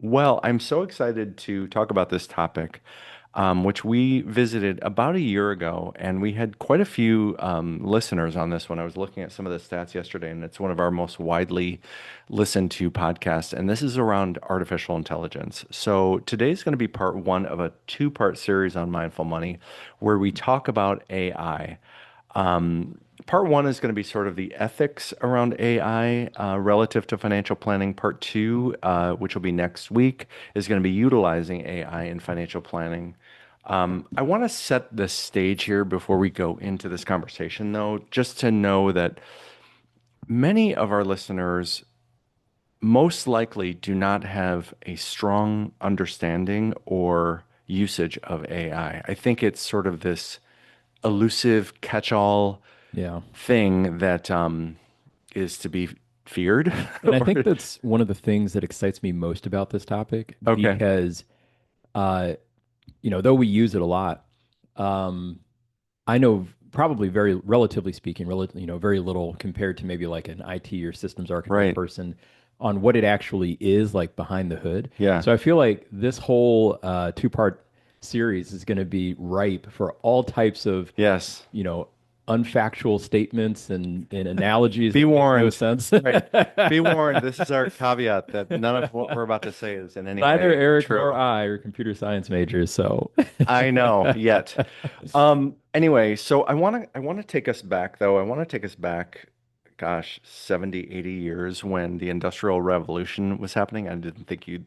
Well, I'm so excited to talk about this topic, which we visited about a year ago, and we had quite a few listeners on this one. I was looking at some of the stats yesterday, and it's one of our most widely listened to podcasts, and this is around artificial intelligence. So today's going to be part one of a two-part series on mindful money, where we talk about AI. Part one is going to be sort of the ethics around AI relative to financial planning. Part two, which will be next week, is going to be utilizing AI in financial planning. I want to set the stage here before we go into this conversation, though, just to know that many of our listeners most likely do not have a strong understanding or usage of AI. I think it's sort of this elusive catch-all Yeah. thing that is to be feared. And I think Or that's one of the things that excites me most about this topic okay, because, uh, though we use it a lot, um, I know probably very relatively speaking, very little compared to maybe like an IT or systems architect right, person on what it actually is like behind the hood. yeah, So I feel like this whole two-part series is going to be ripe for all types of yes. you know, unfactual statements and analogies Be that make no warned. sense. Right. Be warned. This is our caveat that none of what we're about to say is in any Neither way Eric nor true. I are computer science majors, so I know, yet. Anyway, so I want to take us back though. I want to take us back, gosh, 70, 80 years when the Industrial Revolution was happening. I didn't think you'd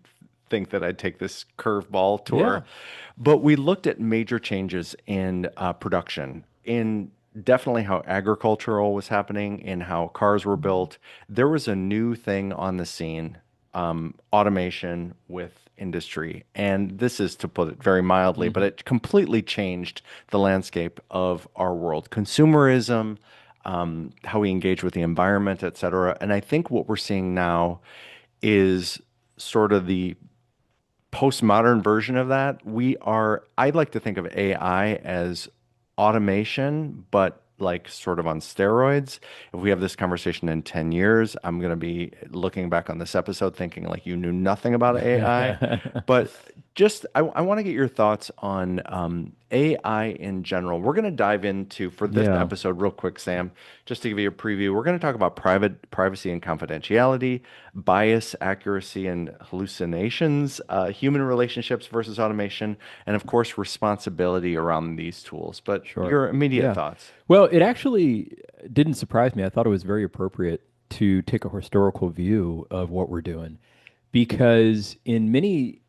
think that I'd take this curveball tour, yeah. but we looked at major changes in production, in definitely how agricultural was happening, in how cars were built. There was a new thing on the scene, automation with industry. And this is to put it very mildly, but Mhm. it completely changed the landscape of our world. Consumerism, how we engage with the environment, et cetera. And I think what we're seeing now is sort of the postmodern version of that. I'd like to think of AI as automation, but like sort of on steroids. If we have this conversation in 10 years, I'm going to be looking back on this episode thinking like you knew nothing about AI. But just, I want to get your thoughts on AI in general. We're going to dive into, for this Yeah. episode, real quick, Sam, just to give you a preview, we're going to talk about privacy and confidentiality, bias, accuracy, and hallucinations, human relationships versus automation, and of course, responsibility around these tools. But Sure. your immediate Yeah. thoughts? Well, it actually didn't surprise me. I thought it was very appropriate to take a historical view of what we're doing because in many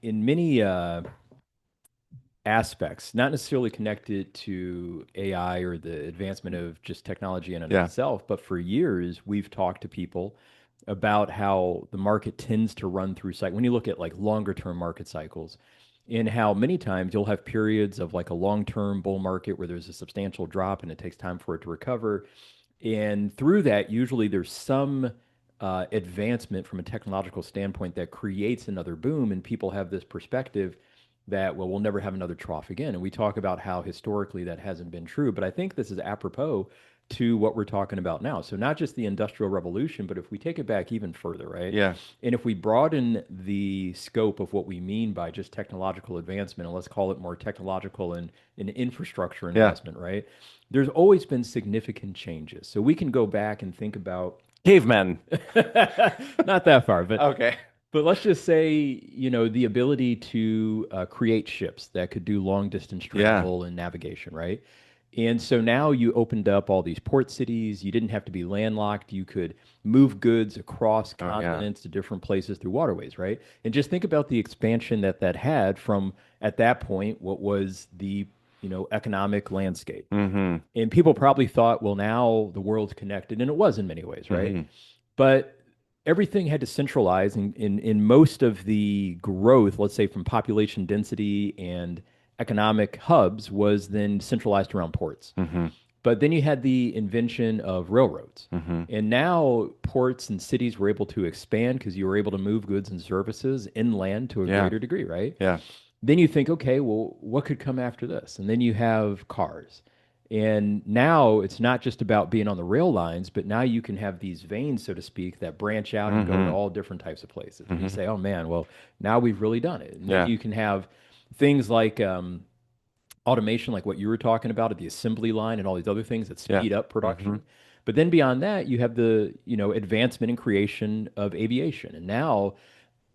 aspects, not necessarily connected to AI or the advancement of just technology in and of Yeah. itself, but for years we've talked to people about how the market tends to run through cycle. When you look at like longer term market cycles, and how many times you'll have periods of like a long term bull market where there's a substantial drop and it takes time for it to recover. And through that, usually there's some advancement from a technological standpoint that creates another boom, and people have this perspective that, well, we'll never have another trough again. And we talk about how historically that hasn't been true. But I think this is apropos to what we're talking about now. So, not just the Industrial Revolution, but if we take it back even further, right? Yeah. And if we broaden the scope of what we mean by just technological advancement, and let's call it more technological and infrastructure Yeah. investment, right? There's always been significant changes. So we can go back and think about Cavemen. not that far, Okay. but let's just say, the ability to create ships that could do long distance Yeah. travel and navigation, right? And so now you opened up all these port cities. You didn't have to be landlocked. You could move goods across Oh, yeah. continents to different places through waterways, right? And just think about the expansion that that had from at that point what was the economic landscape. Mm-hmm. And people probably thought, well, now the world's connected, and it was in many ways, right? Mm-hmm. But everything had to centralize in most of the growth, let's say from population density and economic hubs, was then centralized around ports. Mm-hmm. But then you had the invention of railroads. Mm-hmm. And now ports and cities were able to expand because you were able to move goods and services inland to a Yeah. greater degree, right? Yeah. Then you think, okay, well, what could come after this? And then you have cars. And now it's not just about being on the rail lines, but now you can have these veins, so to speak, that branch out and go to Mm-hmm. all different types of places. And you Mm-hmm. say, oh man, well, now we've really done it. And then Yeah. you can have things like automation, like what you were talking about at the assembly line and all these other things that Yeah. speed up Mm-hmm. production. But then beyond that, you have the, advancement and creation of aviation. And now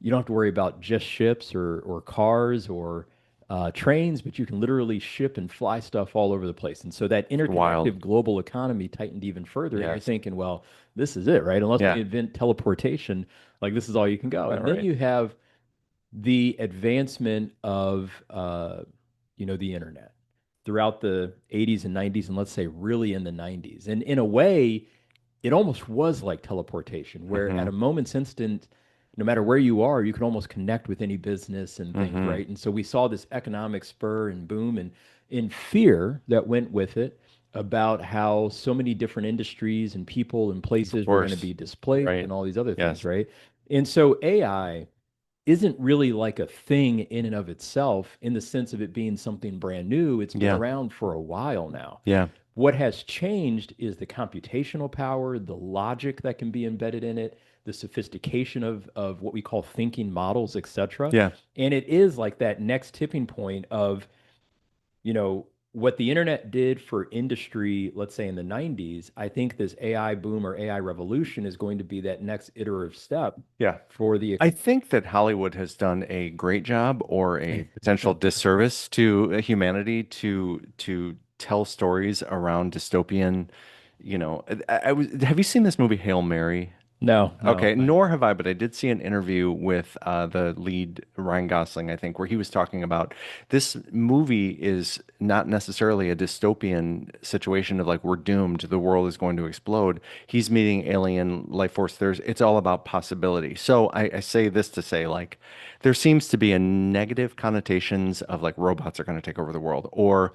you don't have to worry about just ships or cars or trains, but you can literally ship and fly stuff all over the place. And so that It's wild. interconnected global economy tightened even further. And you're Yes. thinking, well, this is it, right? Unless we Yeah. invent teleportation, like this is all you can go. All And then right. you have the advancement of the internet throughout the 80s and 90s, and let's say really in the 90s. And in a way, it almost was like teleportation, where Mm-hmm. at a moment's instant, no matter where you are, you can almost connect with any business and things, Mm-hmm. right? And so we saw this economic spur and boom and in fear that went with it about how so many different industries and people and Of places were going to course. be displaced Right. and all these other things, Yes. right? And so AI isn't really like a thing in and of itself in the sense of it being something brand new. It's been Yeah. around for a while now. Yeah. What has changed is the computational power, the logic that can be embedded in it, the sophistication of what we call thinking models, et cetera. Yeah. And it is like that next tipping point of, what the internet did for industry, let's say in the 90s. I think this AI boom or AI revolution is going to be that next iterative step Yeah. for the I think that Hollywood has done a great job or a potential disservice to humanity to tell stories around dystopian, I was, have you seen this movie Hail Mary? No, no. Okay, nor have I, but I did see an interview with the lead, Ryan Gosling, I think, where he was talking about this movie is not necessarily a dystopian situation of like we're doomed, the world is going to explode. He's meeting alien life force. It's all about possibility. So I say this to say like there seems to be a negative connotations of like robots are going to take over the world, or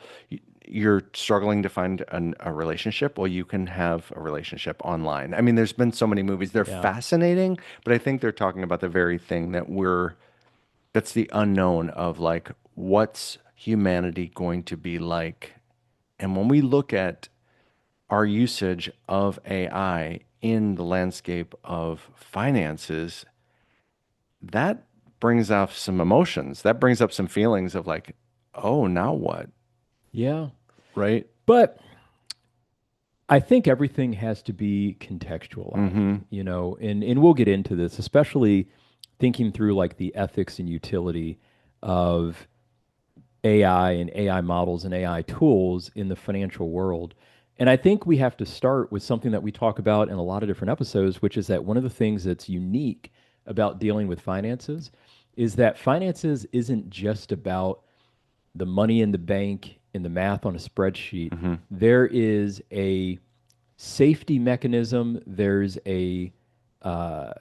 you're struggling to find a relationship, well, you can have a relationship online. I mean, there's been so many movies. They're Yeah. fascinating, but I think they're talking about the very thing that's the unknown of like, what's humanity going to be like? And when we look at our usage of AI in the landscape of finances, that brings up some emotions. That brings up some feelings of like, oh, now what? Yeah. Right? But I think everything has to be contextualized, Mm-hmm. and we'll get into this, especially thinking through like the ethics and utility of AI and AI models and AI tools in the financial world. And I think we have to start with something that we talk about in a lot of different episodes, which is that one of the things that's unique about dealing with finances is that finances isn't just about the money in the bank and the math on a spreadsheet. Mm-hmm. There is a safety mechanism. Uh,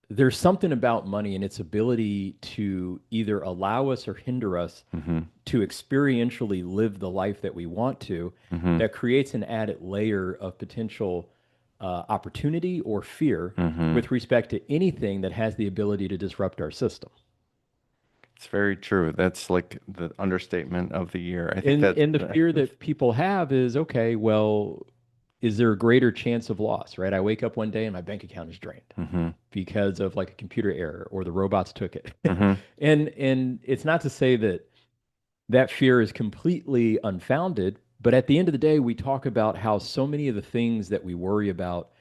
there's something about money and its ability to either allow us or hinder us Mm-hmm. to experientially live the life that we want to, Mm-hmm. that creates an added layer of potential opportunity or fear Mm-hmm. with respect to anything that has the ability to disrupt our system. It's very true. That's like the understatement of the year. I think And that, and the fear that people have is, okay, well, is there a greater chance of loss, right? I wake up one day and my bank account is drained hmm because of like a computer error or the robots took it. hmm And it's not to say that that fear is completely unfounded, but at the end of the day, we talk about how so many of the things that we worry about,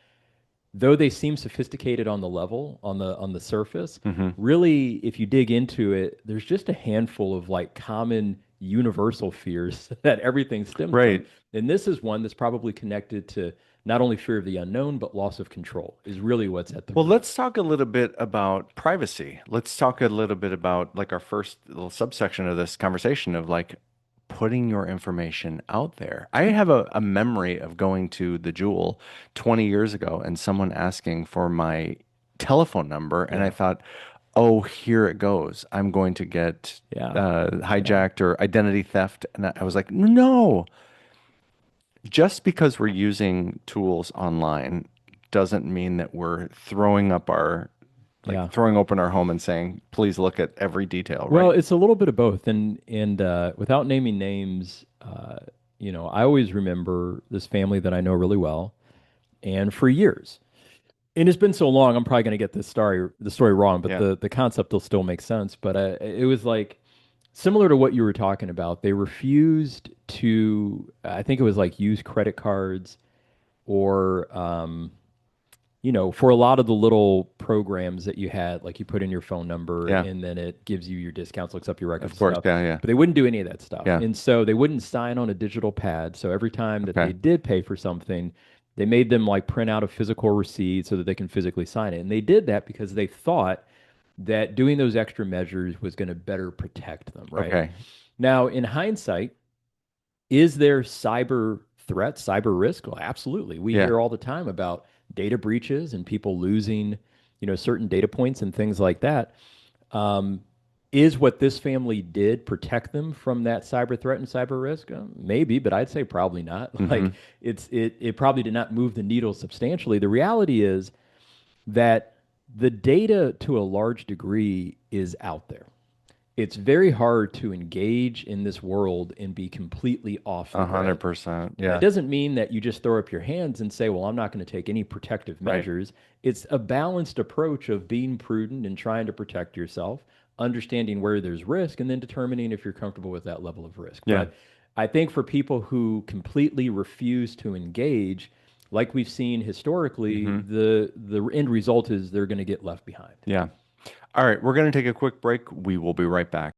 though they seem sophisticated on the level, on the surface, hmm really, if you dig into it, there's just a handful of like common universal fears that everything stems from. Right. And this is one that's probably connected to not only fear of the unknown, but loss of control is really what's at the Well, root. let's talk a little bit about privacy. Let's talk a little bit about like our first little subsection of this conversation of like putting your information out there. I have a memory of going to the Jewel 20 years ago and someone asking for my telephone number. And I Yeah. thought, oh, here it goes. I'm going to get Yeah. Yeah. hijacked or identity theft. And I was like, no, just because we're using tools online doesn't mean that we're throwing up our Yeah. throwing open our home and saying, please look at every detail, Well, right? it's a little bit of both, and without naming names, I always remember this family that I know really well, and for years, and it's been so long, I'm probably going to get the story wrong, but Yeah. the concept will still make sense. But it was like similar to what you were talking about. They refused to, I think it was like use credit cards or for a lot of the little programs that you had, like you put in your phone number Yeah. and then it gives you your discounts, looks up your records Of and course. stuff. Yeah. Yeah. But they wouldn't do any of that stuff. Yeah. And so they wouldn't sign on a digital pad. So every time that they Okay. did pay for something, they made them like print out a physical receipt so that they can physically sign it. And they did that because they thought that doing those extra measures was going to better protect them, right? Okay. Now, in hindsight, is there cyber threats, cyber risk? Well, absolutely. We Yeah. hear all the time about data breaches and people losing, certain data points and things like that. Um, is what this family did protect them from that cyber threat and cyber risk? Maybe, but I'd say probably not. Hmm. Like it probably did not move the needle substantially. The reality is that the data to a large degree is out there. It's very hard to engage in this world and be completely off the A hundred grid. percent. Now, that Yeah. doesn't mean that you just throw up your hands and say, well, I'm not going to take any protective Right. measures. It's a balanced approach of being prudent and trying to protect yourself, understanding where there's risk, and then determining if you're comfortable with that level of risk. Yeah. But I think for people who completely refuse to engage, like we've seen historically, Hmm. the end result is they're going to get left behind. Yeah. All right. We're going to take a quick break. We will be right back.